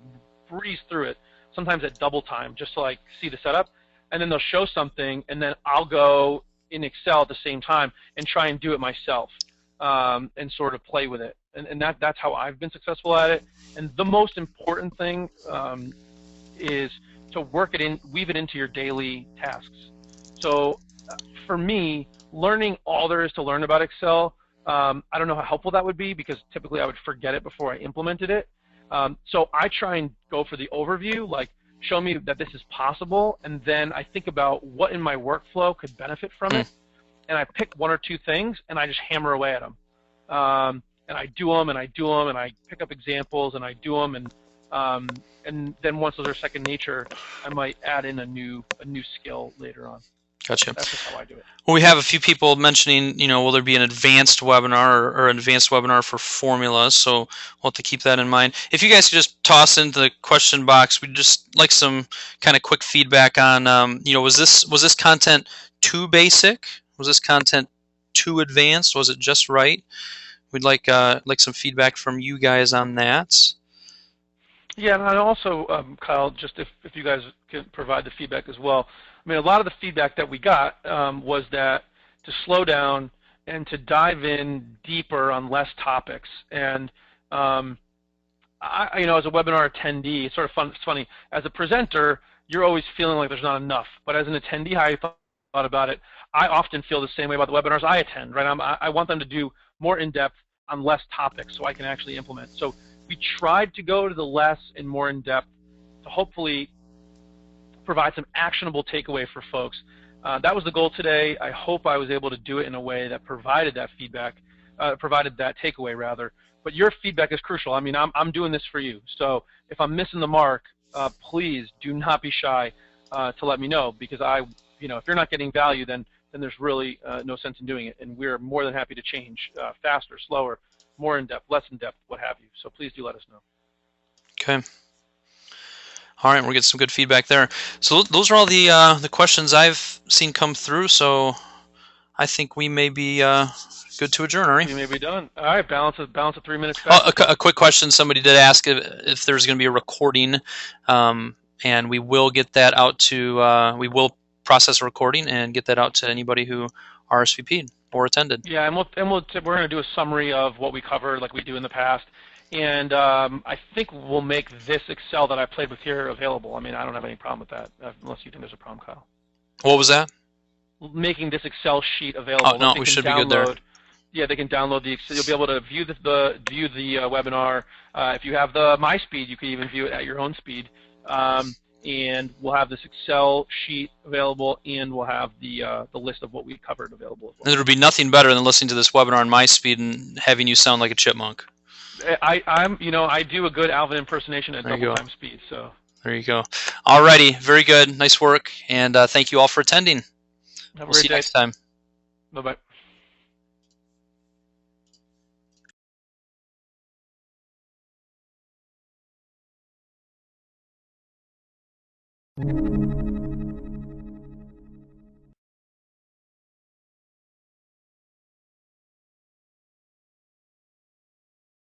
breeze through it, sometimes at double time, just to see the setup, and then they'll show something, and then I'll go in Excel at the same time and try and do it myself, and sort of play with it, and that's how I've been successful at it. And the most important thing is to weave it into your daily tasks. So for me, learning all there is to learn about Excel, I don't know how helpful that would be, because typically I would forget it before I implemented it. So I try and go for the overview, show me that this is possible, and then I think about what in my workflow could benefit from it, and I pick one or two things, and I just hammer away at them. And I do them, and I do them, and I pick up examples, and I do them, and then once those are second nature, I might add in a new skill later on. Gotcha. That's just how I do it. Well, we have a few people mentioning, will there be an advanced webinar or an advanced webinar for formulas? So we'll have to keep that in mind. If you guys could just toss into the question box, we'd just like some kind of quick feedback on, was this content too basic? Was this content too advanced? Was it just right? We'd like some feedback from you guys on that. Yeah, and also, Kyle, just if you guys can provide the feedback as well. I mean, a lot of the feedback that we got was that to slow down and to dive in deeper on less topics. And as a webinar attendee, it's sort of fun. It's funny. As a presenter, you're always feeling like there's not enough. But as an attendee, how I thought about it, I often feel the same way about the webinars I attend, right? I want them to do more in-depth on less topics so I can actually implement. So we tried to go to the less and more in-depth to hopefully provide some actionable takeaway for folks. That was the goal today. I hope I was able to do it in a way that provided that feedback, provided that takeaway rather. But your feedback is crucial. I mean, I'm doing this for you. So if I'm missing the mark, please do not be shy to let me know, because if you're not getting value, then there's really no sense in doing it. And we're more than happy to change faster, slower, more in depth, less in depth, what have you. So please do let us know. Okay. All right, we're getting some good feedback there. So those are all the questions I've seen come through. So I think we may be good to adjourn, Ari. We may be done. All right, balance of 3 minutes back. A quick question. Somebody did ask if there's going to be a recording, and we will get that out to. We will process a recording and get that out to anybody who RSVP'd or attended. Yeah, and we're going to do a summary of what we covered, like we do in the past. And I think we'll make this Excel that I played with here available. I mean, I don't have any problem with that, unless you think there's a problem, Kyle. What was that? Making this Excel sheet available. Oh, no, we should be good there. Yeah, they can download the Excel. You'll be able to view the webinar. If you have my speed, you can even view it at your own speed. And we'll have this Excel sheet available, and we'll have the list of what we covered available as well. And there would be nothing better than listening to this webinar on my speed and having you sound like a chipmunk. I do a good Alvin impersonation at double time speed. So there you go. Alrighty, very good, nice work, and thank you all for attending. We'll see you next time. Bye bye.